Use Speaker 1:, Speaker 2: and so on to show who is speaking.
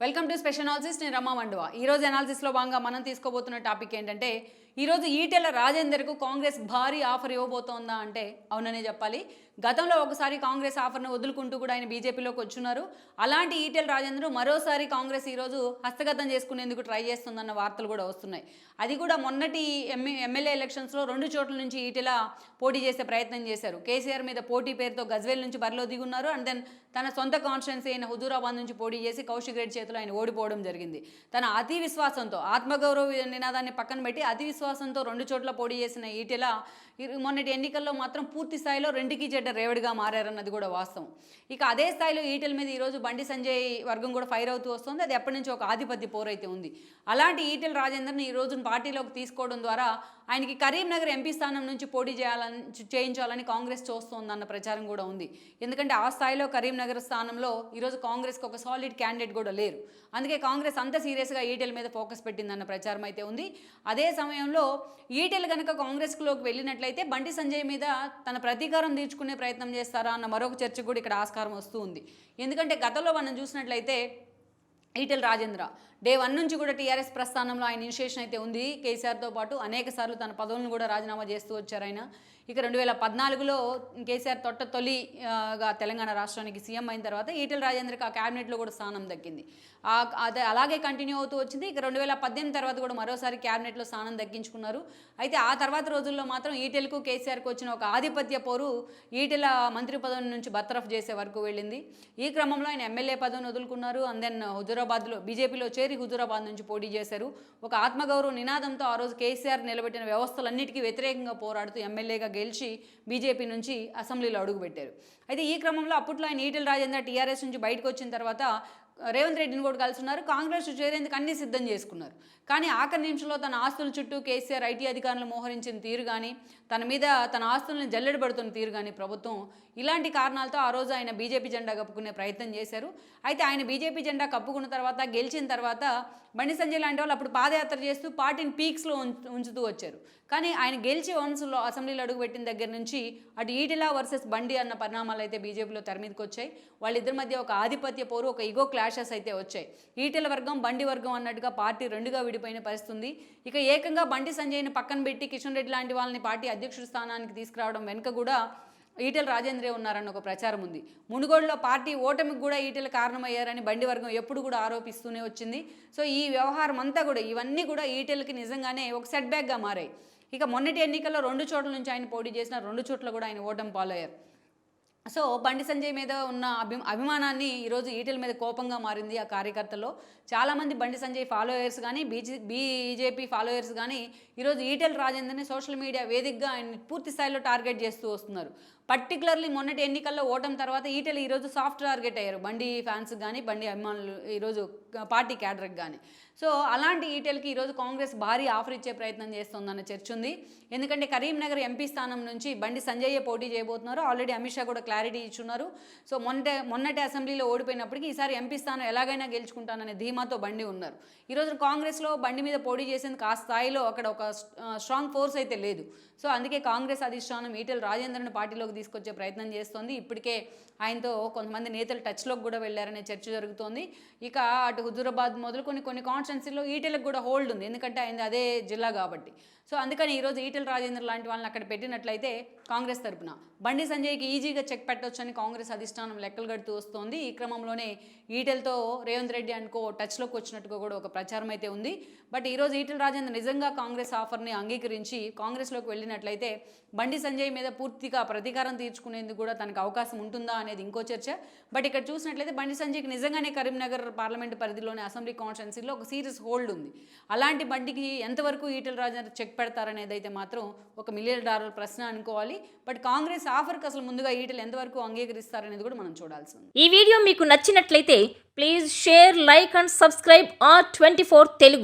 Speaker 1: Welcome to special analysis. నేను రమా మండువా. ఈరోజు అనాలిసిస్లో భాగంగా మనం తీసుకోబోతున్న టాపిక్ ఏంటంటే, ఈరోజు ఈటెల రాజేందర్కు కాంగ్రెస్ భారీ ఆఫర్ ఇవ్వబోతోందా అంటే అవుననే చెప్పాలి. గతంలో ఒకసారి కాంగ్రెస్ ఆఫర్ను వదులుకుంటూ కూడా ఆయన బీజేపీలోకి వచ్చున్నారు. అలాంటి ఈటెల రాజేందర్ మరోసారి కాంగ్రెస్ ఈరోజు హస్తగతం చేసుకునేందుకు ట్రై చేస్తుందన్న వార్తలు కూడా వస్తున్నాయి. అది కూడా మొన్నటి ఎమ్మెల్యే ఎలక్షన్స్లో 2 చోట్ల నుంచి ఈటెల పోటీ చేసే ప్రయత్నం చేశారు. కేసీఆర్ మీద పోటీ పేరుతో గజ్వేల్ నుంచి బరిలో దిగున్నారు. అండ్ దెన్ తన సొంత కాన్స్టిట్యున్సీ అయిన హుజూరాబాద్ నుంచి పోటీ చేసి కౌశిక్ రెడ్డి చేతిలో ఆయన ఓడిపోవడం జరిగింది. తన అతి విశ్వాసంతో, ఆత్మగౌరవ నినాదాన్ని పక్కన పెట్టి అతి విశ్వాసంతో 2 చోట్ల పోటీ చేసిన ఈటెల మొన్నటి ఎన్నికల్లో మాత్రం పూర్తి స్థాయిలో 2కి చెడ్డ రేవడిగా మారారన్నది కూడా వాస్తవం. ఇక అదే స్థాయిలో ఈటెల మీద ఈరోజు బండి సంజయ్ వర్గం కూడా ఫైర్ అవుతూ వస్తుంది. అది ఎప్పటి నుంచో ఒక ఆధిపత్య పోరైతే ఉంది. అలాంటి ఈటెల రాజేందర్ని ఈ రోజు పార్టీలోకి తీసుకోవడం ద్వారా ఆయనకి కరీంనగర్ ఎంపీ స్థానం నుంచి పోటీ చేయించాలని కాంగ్రెస్ చూస్తోందన్న ప్రచారం కూడా ఉంది. ఎందుకంటే ఆ స్థాయిలో కరీంనగర్ స్థానంలో ఈరోజు కాంగ్రెస్కి ఒక సాలిడ్ క్యాండిడేట్ కూడా లేరు. అందుకే కాంగ్రెస్ అంత సీరియస్గా ఈటెల మీద ఫోకస్ పెట్టిందన్న ప్రచారం అయితే ఉంది. అదే సమయంలో ఈటెల కనుక కాంగ్రెస్లోకి వెళ్ళినట్లయితే బండి సంజయ్ మీద తన ప్రతీకారం తీర్చుకునే ప్రయత్నం చేస్తారా అన్న మరొక చర్చ కూడా ఇక్కడ ఆస్కారం వస్తూ ఉంది. ఎందుకంటే గతంలో మనం చూసినట్లయితే ఈటెల రాజేంద్ర డే 1 నుంచి కూడా టీఆర్ఎస్ ప్రస్థానంలో ఆయన ఇనిషియేషన్ అయితే ఉంది. కేసీఆర్తో పాటు అనేక సార్లు తన పదవులను కూడా రాజీనామా చేస్తూ వచ్చారు ఆయన. ఇక 2014లో కేసీఆర్ తొలిగా తెలంగాణ రాష్ట్రానికి సీఎం అయిన తర్వాత ఈటెల రాజేంద్రకి ఆ క్యాబినెట్లో కూడా స్థానం దక్కింది. అదే అలాగే కంటిన్యూ అవుతూ వచ్చింది. ఇక 2018 తర్వాత కూడా మరోసారి క్యాబినెట్లో స్థానం దక్కించుకున్నారు. అయితే ఆ తర్వాత రోజుల్లో మాత్రం ఈటెలకు కేసీఆర్కి వచ్చిన ఒక ఆధిపత్య పోరు ఈటెల మంత్రి పదవి నుంచి బర్తరఫ్ చేసే వరకు వెళ్ళింది. ఈ క్రమంలో ఆయన ఎమ్మెల్యే పదవిని వదులుకున్నారు. అండ్ దెన్ హుజూరాబాద్లో బీజేపీలో చేరి హుజూరాబాద్ నుంచి పోటీ చేశారు. ఒక ఆత్మగౌరవ నినాదంతో ఆ రోజు కేసీఆర్ నిలబెట్టిన వ్యవస్థలన్నిటికీ వ్యతిరేకంగా పోరాడుతూ ఎమ్మెల్యేగా గెలిచి బీజేపీ నుంచి అసెంబ్లీలో అడుగుపెట్టారు. అయితే ఈ క్రమంలో అప్పట్లో ఆయన ఈటెల రాజేందర్ టీఆర్ఎస్ నుంచి బయటకు వచ్చిన తర్వాత రేవంత్ రెడ్డిని కూడా కలుసున్నారు. కాంగ్రెస్ చేరేందుకు అన్ని సిద్ధం చేసుకున్నారు. కానీ ఆఖరి నిమిషంలో తన ఆస్తుల చుట్టూ కేసీఆర్ ఐటీ అధికారులు మోహరించిన తీరు కానీ, తన మీద తన ఆస్తులను జల్లెడబడుతున్న తీరు కానీ ప్రభుత్వం ఇలాంటి కారణాలతో ఆ రోజు ఆయన బీజేపీ జెండా కప్పుకునే ప్రయత్నం చేశారు. అయితే ఆయన బీజేపీ జెండా కప్పుకున్న తర్వాత గెలిచిన తర్వాత బండి సంజయ్ లాంటి వాళ్ళు అప్పుడు పాదయాత్ర చేస్తూ పార్టీని పీక్స్లో ఉంచుతూ వచ్చారు. కానీ ఆయన గెలిచి వన్స్లో అసెంబ్లీలో అడుగుపెట్టిన దగ్గర నుంచి అటు ఈటెల వర్సెస్ బండి అన్న పరిణామాలు అయితే బీజేపీలో తెర మీదకి వచ్చాయి. వాళ్ళిద్దరి మధ్య ఒక ఆధిపత్య పోరు, ఒక ఈగో క్లాషెస్ అయితే వచ్చాయి. ఈటెల వర్గం బండి వర్గం అన్నట్టుగా పార్టీ 2గా విడిపోయిన పరిస్థితి. ఇక ఏకంగా బండి సంజయ్ని పక్కన పెట్టి కిషన్ రెడ్డి లాంటి వాళ్ళని పార్టీ అధ్యక్షుడి స్థానానికి తీసుకురావడం వెనుక కూడా ఈటెల రాజేంద్రే ఉన్నారన్న ఒక ప్రచారం ఉంది. మునుగోడులో పార్టీ ఓటమికి కూడా ఈటెల కారణమయ్యారని బండి వర్గం ఎప్పుడు కూడా ఆరోపిస్తూనే వచ్చింది. సో ఈ వ్యవహారం అంతా కూడా ఇవన్నీ కూడా ఈటెలకి నిజంగానే ఒక సెట్ బ్యాక్గా మారాయి. ఇక మొన్నటి ఎన్నికల్లో 2 చోట్ల నుంచి ఆయన పోటీ చేసిన 2 చోట్ల కూడా ఆయన ఓటమి పాలయ్యారు. సో బండి సంజయ్ మీద ఉన్న అభిమానాన్ని ఈరోజు ఈటెల మీద కోపంగా మారింది ఆ కార్యకర్తల్లో. చాలామంది బండి సంజయ్ ఫాలోయర్స్ కానీ బీజేపీ ఫాలోయర్స్ కానీ ఈరోజు ఈటెల రాజేందర్ని సోషల్ మీడియా వేదికగా ఆయన పూర్తి స్థాయిలో టార్గెట్ చేస్తూ వస్తున్నారు. పర్టికులర్లీ మొన్నటి ఎన్నికల్లో ఓటమి తర్వాత ఈటెల ఈరోజు సాఫ్ట్ టార్గెట్ అయ్యారు బండి ఫ్యాన్స్ కానీ, బండి అభిమానులు, ఈరోజు పార్టీ క్యాడర్కి కానీ. సో అలాంటి ఈటెలకి ఈరోజు కాంగ్రెస్ భారీ ఆఫర్ ఇచ్చే ప్రయత్నం చేస్తుందన్న చర్చ ఉంది. ఎందుకంటే కరీంనగర్ ఎంపీ స్థానం నుంచి బండి సంజయ్యే పోటీ చేయబోతున్నారు. ఆల్రెడీ అమిత్ షా కూడా క్లారిటీ ఇచ్చున్నారు. సో మొన్నటి అసెంబ్లీలో ఓడిపోయినప్పటికీ ఈసారి ఎంపీ స్థానం ఎలాగైనా గెలుచుకుంటాననే ధీమాతో బండి ఉన్నారు. ఈరోజు కాంగ్రెస్లో బండి మీద పోటీ చేసేందుకు ఆ స్థాయిలో అక్కడ ఒక స్ట్రాంగ్ ఫోర్స్ అయితే లేదు. సో అందుకే కాంగ్రెస్ అధిష్టానం ఈటెల రాజేందర్ని పార్టీలోకి తీసుకొచ్చే ప్రయత్నం చేస్తోంది. ఇప్పటికే ఆయనతో కొంతమంది నేతలు టచ్లోకి కూడా వెళ్ళారనే చర్చ జరుగుతోంది. ఇక అటు హుజూరాబాద్ మొదలుకొని కొన్ని కాన్స్టిట్యున్సీలో ఈటెలకు కూడా హోల్డ్ ఉంది. ఎందుకంటే ఆయన అదే జిల్లా కాబట్టి. సో అందుకని ఈరోజు ఈటెల రాజేందర్ లాంటి వాళ్ళని అక్కడ పెట్టినట్లయితే కాంగ్రెస్ తరపున బండి సంజయ్కి ఈజీగా చెక్ పెట్టొచ్చని కాంగ్రెస్ అధిష్టానం లెక్కలు కడుతూ వస్తోంది. ఈ క్రమంలోనే ఈటెలతో రేవంత్ రెడ్డి అనుకో టచ్లోకి వచ్చినట్టుగా కూడా ఒక ప్రచారం అయితే ఉంది. బట్ ఈరోజు ఈటెల రాజేందర్ నిజంగా కాంగ్రెస్ ఆఫర్ని అంగీకరించి కాంగ్రెస్లోకి వెళ్ళినట్లయితే బండి సంజయ్ మీద పూర్తిగా ప్రతీకారం తీర్చుకునేందుకు కూడా తనకు అవకాశం ఉంటుందా అనేది ఇంకో చర్చ. బట్ ఇక్కడ చూసినట్లయితే బండి సంజయ్కి నిజంగానే కరీంనగర్ పార్లమెంటు పరిధిలోని అసెంబ్లీ కాన్స్టిట్యున్సీలో ఒక సీరియస్ హోల్డ్ ఉంది. అలాంటి బండికి ఎంతవరకు ఈటెల రాజేందర్ చెక్ పెడతారనేది అయితే మాత్రం ఒక $1 మిలియన్ ప్రశ్న అనుకోవాలి. బట్ కాంగ్రెస్ ఆఫర్కి అసలు ముందుగా ఈటెలు ఎంతవరకు అంగీకరిస్తారనేది కూడా మనం చూడాల్సి ఉంది.
Speaker 2: ఈ వీడియో మీకు నచ్చినట్లయితే please share, like and subscribe R24 Telugu.